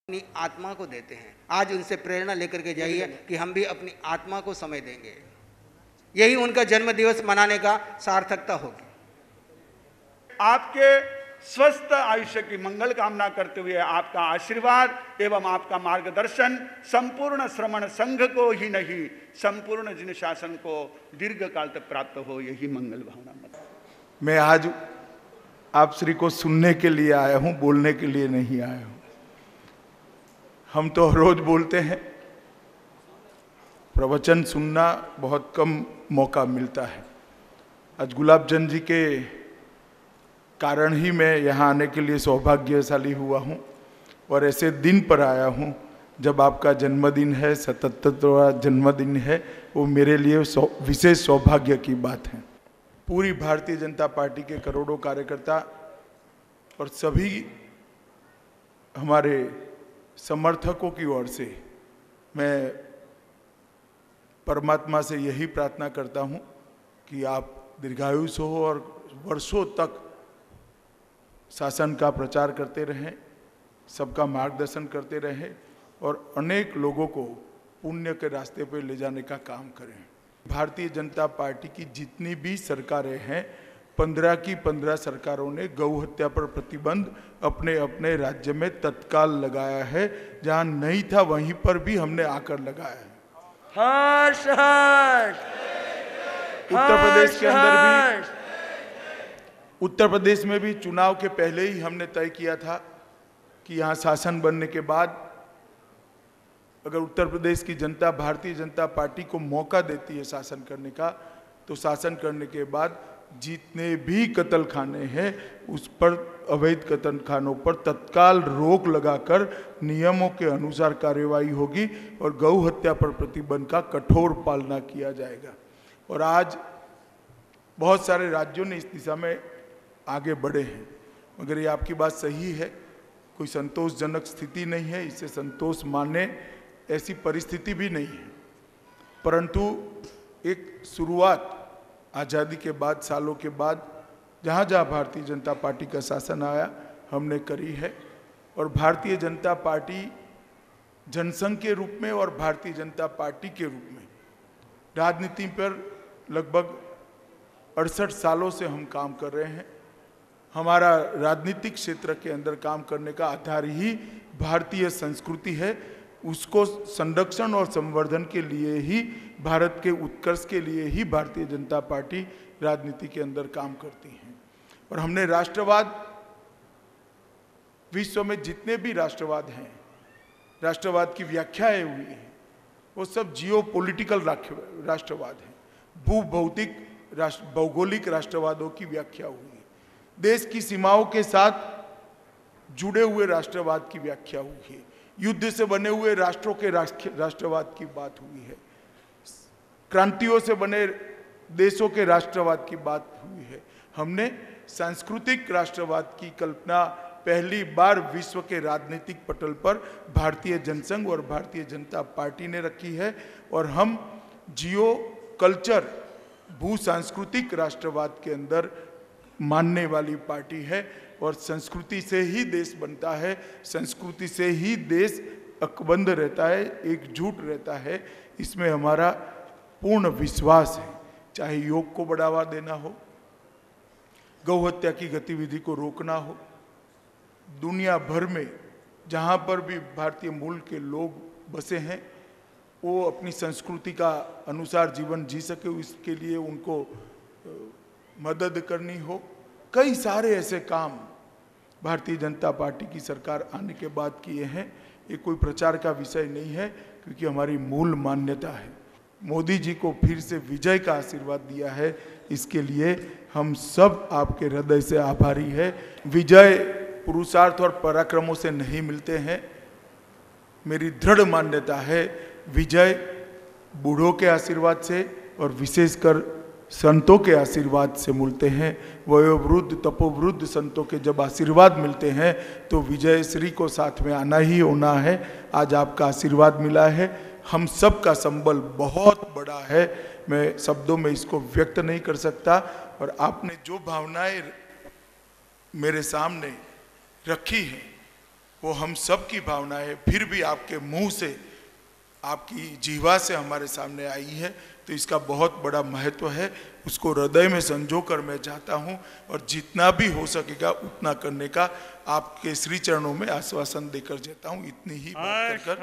अपनी आत्मा को देते हैं। आज उनसे प्रेरणा लेकर के जाइए कि हम भी अपनी आत्मा को समय देंगे। यही उनका जन्म दिवस मनाने का सार्थकता होगी। आपके स्वस्थ आयुष्य की मंगल कामना करते हुए आपका आशीर्वाद एवं आपका मार्गदर्शन संपूर्ण श्रमण संघ को ही नहीं, संपूर्ण जिन शासन को दीर्घ काल तक प्राप्त हो, यही मंगल भावना। मैं आज आप श्री को सुनने के लिए आया हूं, बोलने के लिए नहीं आया हूं। हम तो रोज बोलते हैं, प्रवचन सुनना बहुत कम मौका मिलता है। आज गुलाबचंद जी के कारण ही मैं यहाँ आने के लिए सौभाग्यशाली हुआ हूँ और ऐसे दिन पर आया हूँ जब आपका जन्मदिन है, 77वां जन्मदिन है। वो मेरे लिए विशेष सौभाग्य की बात है। पूरी भारतीय जनता पार्टी के करोड़ों कार्यकर्ता और सभी हमारे समर्थकों की ओर से मैं परमात्मा से यही प्रार्थना करता हूँ कि आप दीर्घायुष हो और वर्षों तक शासन का प्रचार करते रहें, सबका मार्गदर्शन करते रहें और अनेक लोगों को पुण्य के रास्ते पर ले जाने का काम करें। भारतीय जनता पार्टी की जितनी भी सरकारें हैं, 15 की 15 सरकारों ने गौ हत्या पर प्रतिबंध अपने अपने राज्य में तत्काल लगाया है। जहां नहीं था वहीं पर भी हमने आकर लगाया है। हर्ष हर्ष। उत्तर प्रदेश के अंदर भी, उत्तर प्रदेश में भी चुनाव के पहले ही हमने तय किया था कि यहाँ शासन बनने के बाद अगर उत्तर प्रदेश की जनता भारतीय जनता पार्टी को मौका देती है शासन करने का, तो शासन करने के बाद जितने भी कत्ल खाने हैं उस पर, अवैध कत्ल खानों पर तत्काल रोक लगाकर नियमों के अनुसार कार्यवाही होगी और गौ हत्या पर प्रतिबंध का कठोर पालना किया जाएगा। और आज बहुत सारे राज्यों ने इस दिशा में आगे बढ़े हैं, मगर ये आपकी बात सही है, कोई संतोषजनक स्थिति नहीं है, इससे संतोष माने ऐसी परिस्थिति भी नहीं है। परंतु एक शुरुआत आज़ादी के बाद, सालों के बाद, जहाँ जहाँ भारतीय जनता पार्टी का शासन आया हमने करी है। और भारतीय जनता पार्टी जनसंघ के रूप में और भारतीय जनता पार्टी के रूप में राजनीति पर लगभग 68 सालों से हम काम कर रहे हैं। हमारा राजनीतिक क्षेत्र के अंदर काम करने का आधार ही भारतीय संस्कृति है। उसको संरक्षण और संवर्धन के लिए ही, भारत के उत्कर्ष के लिए ही भारतीय जनता पार्टी राजनीति के अंदर काम करती है। और हमने राष्ट्रवाद, विश्व में जितने भी राष्ट्रवाद हैं, राष्ट्रवाद की व्याख्याएं हुई हैं, वो सब जियो पॉलिटिकल राष्ट्रवाद है। भूभौतिक भौगोलिक राष्ट्रवादों की व्याख्या हुई है। देश की सीमाओं के साथ जुड़े हुए राष्ट्रवाद की व्याख्या हुई है। युद्ध से बने हुए राष्ट्रों के राष्ट्रवाद की बात हुई है। क्रांतियों से बने देशों के राष्ट्रवाद की बात हुई है। हमने सांस्कृतिक राष्ट्रवाद की कल्पना पहली बार विश्व के राजनीतिक पटल पर भारतीय जनसंघ और भारतीय जनता पार्टी ने रखी है। और हम जियो कल्चर, भू सांस्कृतिक राष्ट्रवाद के अंदर मानने वाली पार्टी है। और संस्कृति से ही देश बनता है, संस्कृति से ही देश अकबंध रहता है, एकजुट रहता है। इसमें हमारा पूर्ण विश्वास है। चाहे योग को बढ़ावा देना हो, गौ हत्या की गतिविधि को रोकना हो, दुनिया भर में जहाँ पर भी भारतीय मूल के लोग बसे हैं वो अपनी संस्कृति का अनुसार जीवन जी सके, इसके लिए उनको मदद करनी हो। कई सारे ऐसे काम भारतीय जनता पार्टी की सरकार आने के बाद किए हैं। ये कोई प्रचार का विषय नहीं है, क्योंकि हमारी मूल मान्यता है। मोदी जी को फिर से विजय का आशीर्वाद दिया है, इसके लिए हम सब आपके हृदय से आभारी है। विजय पुरुषार्थ और पराक्रमों से नहीं मिलते हैं। मेरी दृढ़ मान्यता है विजय बूढ़ों के आशीर्वाद से और विशेषकर संतों के आशीर्वाद से मिलते हैं। वयोवृद्ध तपोवृद्ध संतों के जब आशीर्वाद मिलते हैं तो विजय श्री को साथ में आना ही होना है। आज आपका आशीर्वाद मिला है, हम सब का संबल बहुत बड़ा है, मैं शब्दों में इसको व्यक्त नहीं कर सकता। और आपने जो भावनाएं मेरे सामने रखी हैं वो हम सब की भावना है, फिर भी आपके मुंह से, आपकी जीवा से हमारे सामने आई है, तो इसका बहुत बड़ा महत्व है। उसको हृदय में संजो कर मैं चाहता हूँ और जितना भी हो सकेगा उतना करने का आपके श्री चरणों में आश्वासन देकर जाता हूँ। इतनी ही बात कर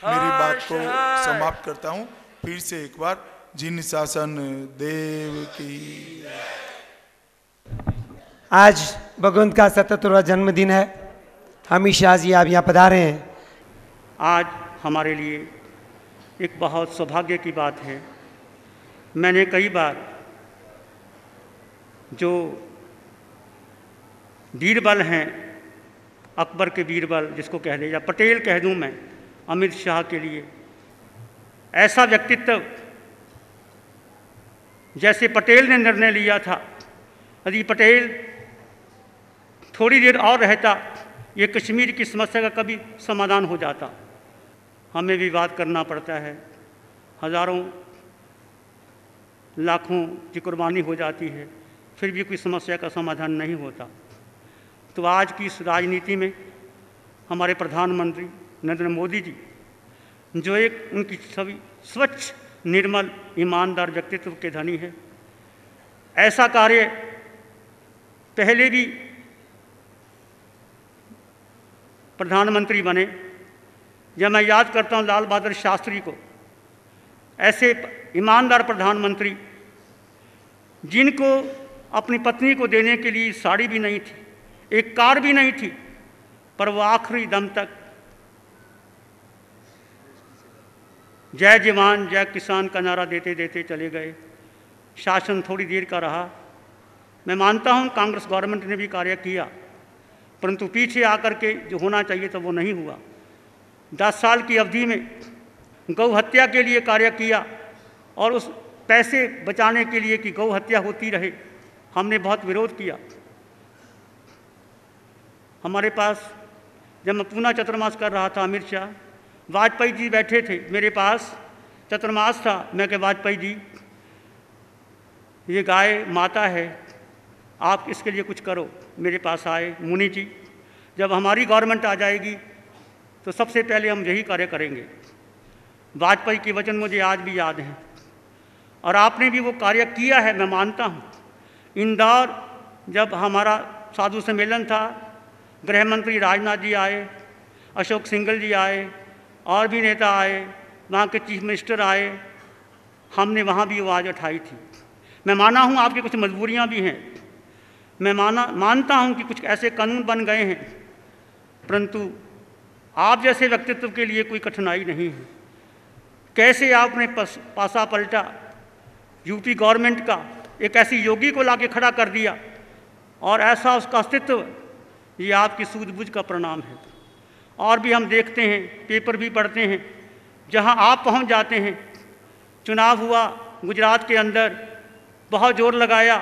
मेरी बात को समाप्त करता हूँ। फिर से एक बार जिन शासन देव की। आज भगवंत का 77वां जन्मदिन है। अमित शाह जी आप यहाँ पधारे हैं। आज हमारे लिए एक बहुत सौभाग्य की बात है। मैंने कई बार जो बीरबल हैं, अकबर के बीरबल जिसको कह दे या पटेल कह दूं मैं, अमित शाह के लिए ऐसा व्यक्तित्व जैसे पटेल ने निर्णय लिया था, यदि पटेल थोड़ी देर और रहता ये कश्मीर की समस्या का कभी समाधान हो जाता। हमें विवाद करना पड़ता है, हज़ारों लाखों की कुर्बानी हो जाती है, फिर भी कोई समस्या का समाधान नहीं होता। तो आज की इस राजनीति में हमारे प्रधानमंत्री नरेंद्र मोदी जी, जो एक उनकी सभी स्वच्छ, निर्मल, ईमानदार व्यक्तित्व के धनी है, ऐसा कार्य पहले भी प्रधानमंत्री बने। जब मैं याद करता हूँ लाल बहादुर शास्त्री को, ऐसे ईमानदार प्रधानमंत्री जिनको अपनी पत्नी को देने के लिए साड़ी भी नहीं थी, एक कार भी नहीं थी, पर वो आखिरी दम तक जय जवान जय किसान का नारा देते देते चले गए। शासन थोड़ी देर का रहा। मैं मानता हूँ कांग्रेस गवर्नमेंट ने भी कार्य किया, परंतु पीछे आकर के जो होना चाहिए था वो नहीं हुआ। 10 साल की अवधि में गौ हत्या के लिए कार्य किया और उस पैसे बचाने के लिए कि गौ हत्या होती रहे, हमने बहुत विरोध किया। हमारे पास जब मैं पूना चतुर्मास कर रहा था, अमित शाह, वाजपेयी जी बैठे थे मेरे पास, चतुर्मास था। मैं कहा वाजपेयी जी, ये गाय माता है, आप इसके लिए कुछ करो। मेरे पास आए, मुनि जी, जब हमारी गवर्नमेंट आ जाएगी तो सबसे पहले हम यही कार्य करेंगे। वाजपेयी के वचन मुझे आज भी याद हैं और आपने भी वो कार्य किया है, मैं मानता हूँ। इंदौर जब हमारा साधु सम्मेलन था, गृह मंत्री राजनाथ जी आए, अशोक सिंघल जी आए, और भी नेता आए, वहाँ के चीफ मिनिस्टर आए, हमने वहाँ भी आवाज़ उठाई थी। मैं माना हूँ आपकी कुछ मजबूरियाँ भी हैं, मैं मानता हूँ कि कुछ ऐसे कानून बन गए हैं, परंतु आप जैसे व्यक्तित्व के लिए कोई कठिनाई नहीं है। कैसे आपने पासा पलटा यूपी गवर्नमेंट का, एक ऐसी योगी को लाके खड़ा कर दिया और ऐसा उसका अस्तित्व, ये आपकी सूझबूझ का परिणाम है। और भी हम देखते हैं, पेपर भी पढ़ते हैं, जहां आप पहुंच जाते हैं। चुनाव हुआ गुजरात के अंदर, बहुत जोर लगाया,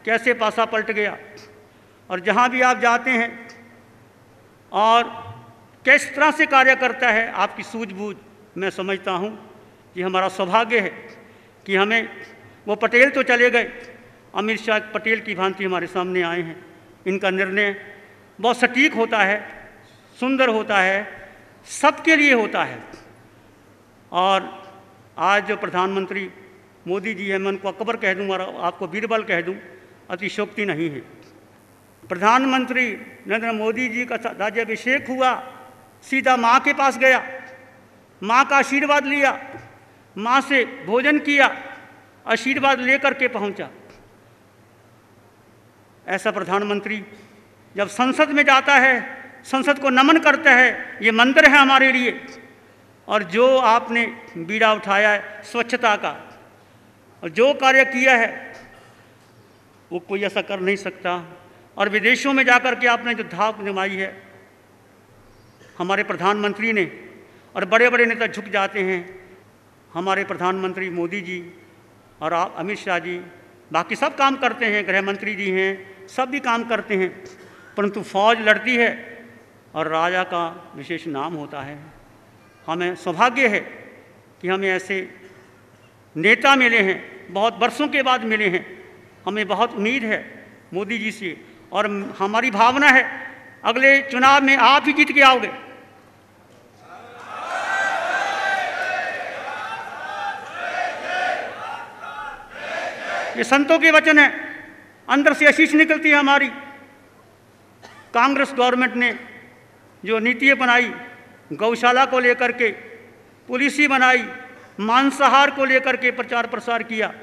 कैसे पासा पलट गया। और जहां भी आप जाते हैं और किस तरह से कार्य करता है आपकी सूझबूझ, मैं समझता हूं कि हमारा सौभाग्य है कि हमें, वो पटेल तो चले गए, अमित शाह पटेल की भांति हमारे सामने आए हैं। इनका निर्णय बहुत सटीक होता है, सुंदर होता है, सबके लिए होता है। और आज जो प्रधानमंत्री मोदी जी हैं, मैं उनको अकबर कह दूँ और आपको बीरबल कह दूँ, अतिशयोक्ति नहीं है। प्रधानमंत्री नरेंद्र मोदी जी का राज्याभिषेक हुआ, सीधा माँ के पास गया, माँ का आशीर्वाद लिया, माँ से भोजन किया, आशीर्वाद लेकर के पहुँचा। ऐसा प्रधानमंत्री जब संसद में जाता है, संसद को नमन करता है, ये मंदिर है हमारे लिए। और जो आपने बीड़ा उठाया है स्वच्छता का, और जो कार्य किया है, वो कोई ऐसा कर नहीं सकता। और विदेशों में जाकर के आपने जो धाक जमाई है हमारे प्रधानमंत्री ने, और बड़े बड़े नेता झुक जाते हैं। हमारे प्रधानमंत्री मोदी जी और आप अमित शाह जी, बाकी सब काम करते हैं, गृह मंत्री जी हैं, सब भी काम करते हैं, परंतु फौज लड़ती है और राजा का विशेष नाम होता है। हमें सौभाग्य है कि हमें ऐसे नेता मिले हैं, बहुत वर्षों के बाद मिले हैं। हमें बहुत उम्मीद है मोदी जी से, और हमारी भावना है अगले चुनाव में आप ही जीत के आओगे। ये संतों के वचन है, अंदर से आशीष निकलती है हमारी। कांग्रेस गवर्नमेंट ने जो नीतियाँ बनाई, गौशाला को लेकर के पॉलिसी बनाई, मांसाहार को लेकर के प्रचार प्रसार किया,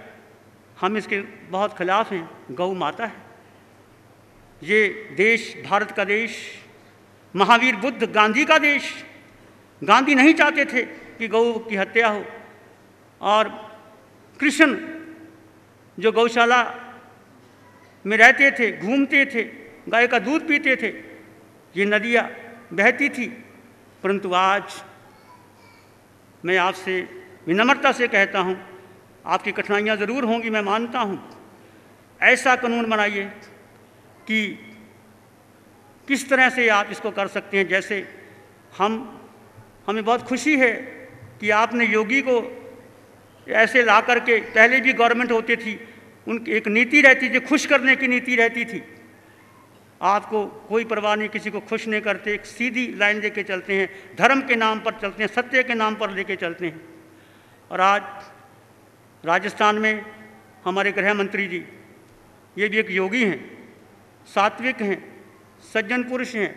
हम इसके बहुत खिलाफ हैं। गौ माता है ये देश, भारत का देश, महावीर बुद्ध गांधी का देश। गांधी नहीं चाहते थे कि गौ की हत्या हो, और कृष्ण जो गौशाला में रहते थे, घूमते थे, गाय का दूध पीते थे, ये नदियाँ बहती थी। परंतु आज मैं आपसे विनम्रता से कहता हूँ, आपकी कठिनाइयाँ ज़रूर होंगी, मैं मानता हूँ। ऐसा कानून बनाइए कि किस तरह से आप इसको कर सकते हैं। जैसे हमें बहुत खुशी है कि आपने योगी को ऐसे ला करके, पहले भी गवर्नमेंट होती थी, उनकी एक नीति रहती थी, खुश करने की नीति रहती थी। आपको कोई परवाह नहीं, किसी को खुश नहीं करते, एक सीधी लाइन लेके चलते हैं, धर्म के नाम पर चलते हैं, सत्य के नाम पर लेके चलते हैं। और आज राजस्थान में हमारे गृह मंत्री जी, ये भी एक योगी हैं, सात्विक हैं, सज्जन पुरुष हैं।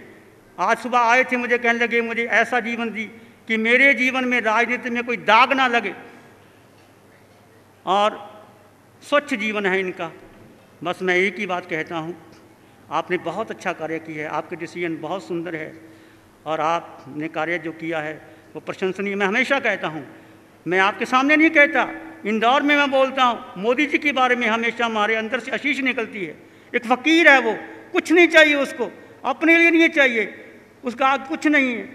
आज सुबह आए थे, मुझे कहने लगे मुझे ऐसा जीवन दी कि मेरे जीवन में राजनीति में कोई दाग ना लगे, और स्वच्छ जीवन है इनका। बस मैं एक ही बात कहता हूँ, आपने बहुत अच्छा कार्य किया है, आपके डिसीजन बहुत सुंदर है, और आपने कार्य जो किया है वो प्रशंसनीय। मैं हमेशा कहता हूँ, मैं आपके सामने नहीं कहता, इंदौर में मैं बोलता हूँ, मोदी जी के बारे में हमेशा हमारे अंदर से आशीष निकलती है। एक फ़कीर है वो, कुछ नहीं चाहिए उसको, अपने लिए नहीं चाहिए, उसका आग कुछ नहीं है।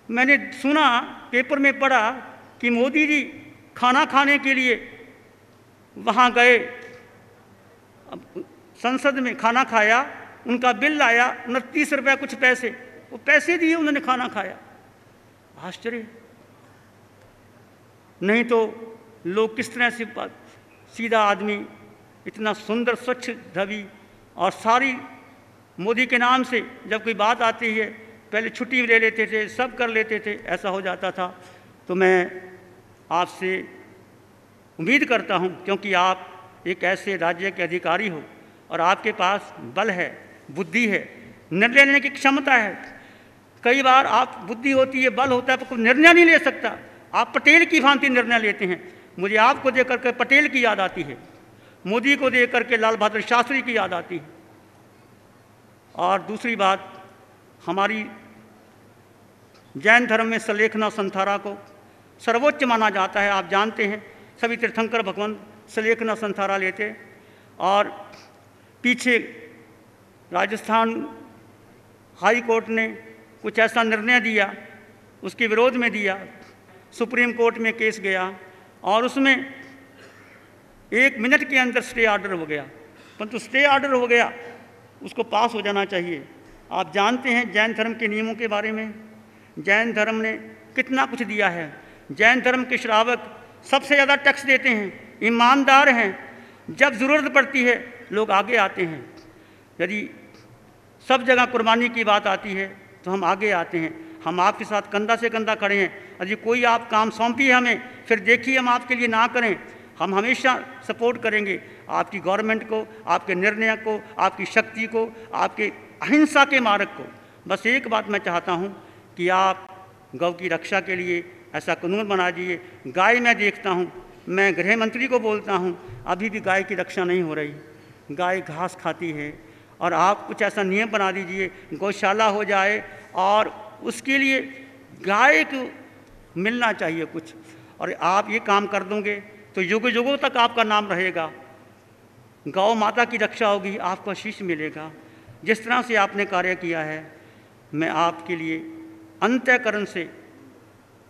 मैंने सुना, पेपर में पढ़ा कि मोदी जी खाना खाने के लिए वहाँ गए, संसद में खाना खाया, उनका बिल आया 29 रुपये कुछ पैसे, वो पैसे दिए, उन्होंने खाना खाया। आश्चर्य। नहीं तो लोग किस तरह से, सीधा आदमी, इतना सुंदर स्वच्छ धवी, और सारी मोदी के नाम से जब कोई बात आती है पहले छुट्टी ले लेते थे, सब कर लेते थे, ऐसा हो जाता था। तो मैं आपसे उम्मीद करता हूँ, क्योंकि आप एक ऐसे राज्य के अधिकारी हो और आपके पास बल है, बुद्धि है, निर्णय लेने की क्षमता है। कई बार आप बुद्धि होती है, बल होता है, पर कोई निर्णय नहीं ले सकता। आप पटेल की भांति निर्णय लेते हैं। मुझे आपको देख करके पटेल की याद आती है, मोदी को देख करके लाल बहादुर शास्त्री की याद आती है। और दूसरी बात, हमारी जैन धर्म में सलेखना संथारा को सर्वोच्च माना जाता है। आप जानते हैं, सभी तीर्थंकर भगवान सलेखना संथारा लेते। और पीछे राजस्थान हाई कोर्ट ने कुछ ऐसा निर्णय दिया, उसके विरोध में दिया, सुप्रीम कोर्ट में केस गया, और उसमें 1 मिनट के अंदर स्टे ऑर्डर हो गया। परंतु स्टे ऑर्डर हो गया, उसको पास हो जाना चाहिए। आप जानते हैं जैन धर्म के नियमों के बारे में, जैन धर्म ने कितना कुछ दिया है। जैन धर्म के श्रावक सबसे ज़्यादा टैक्स देते हैं, ईमानदार हैं, जब ज़रूरत पड़ती है लोग आगे आते हैं। यदि सब जगह कुर्बानी की बात आती है तो हम आगे आते हैं। हम आपके साथ कंधा से कंधा खड़े हैं। यदि कोई आप काम सौंपी है हमें, फिर देखिए हम आपके लिए ना करें, हम हमेशा सपोर्ट करेंगे आपकी गवर्नमेंट को, आपके निर्णय को, आपकी शक्ति को, आपके अहिंसा के मार्ग को। बस एक बात मैं चाहता हूँ कि आप गौ की रक्षा के लिए ऐसा कानून बना दीजिए। गाय मैं देखता हूँ, मैं गृह मंत्री को बोलता हूँ, अभी भी गाय की रक्षा नहीं हो रही। गाय घास खाती है, और आप कुछ ऐसा नियम बना दीजिए, गौशाला हो जाए, और उसके लिए गाय को मिलना चाहिए कुछ। और आप ये काम कर दोगे तो युग युगों तक आपका नाम रहेगा, गौ माता की रक्षा होगी, आपको आशीष मिलेगा। जिस तरह से आपने कार्य किया है, मैं आपके लिए अंतःकरण से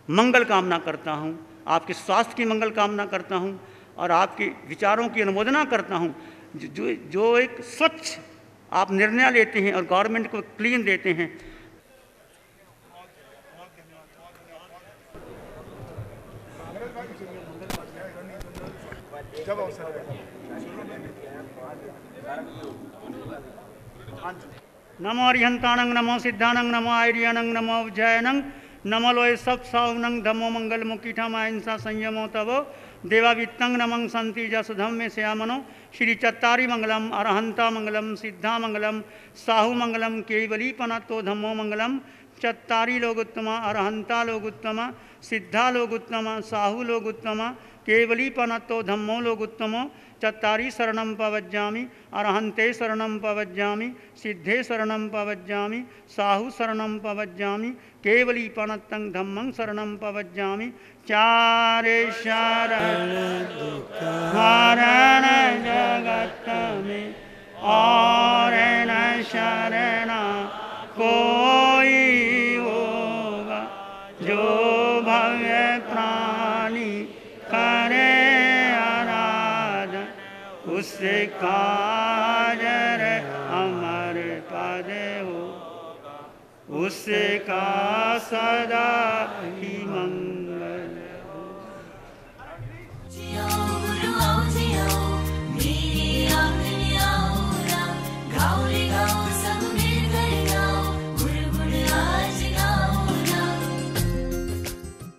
मंगल कामना करता हूँ, आपके स्वास्थ्य की मंगल कामना करता हूँ, और आपके विचारों की अनुमोदना करता हूँ। जो एक स्वच्छ आप निर्णय लेते हैं और गवर्नमेंट को क्लीन देते हैं। जब अवसर नमो अरिहंताणं नमो सिद्धाणं नमो आर्याणं नमो उज्जयनं नमो लोय सब साउनं धमो मंगल मुकीठम अहिंसा संयमो तवो देवावित्तं नमं संति जसुधम में श्यामनो श्री चत्तारी मंगलम अरहंता मंगलम सिद्धा मंगलम साहु मंगलम केवली पनतो धम्मो मंगलम चत्तारी लोगुत्तमा अरहंता लोगुत्तमा सिद्धा लोगुत्तमा साहु लोगुत्तमा केवली पनतो धम्मो लोगुत्तमो चत्तारी शरणं पवज्जामि अरहंते शरणं पवज्जामि सिद्धे शरणं पवज्जामि साहु शरणं पवज्जामि केवली पनतं धम्मं शरणं पवज्जामि चारे शरण हरण जगत में और न शरण कोई होगा जो भव्य प्राणी करे आराधन उससे काजर अमर पद हो उससे का सदा ही मंगल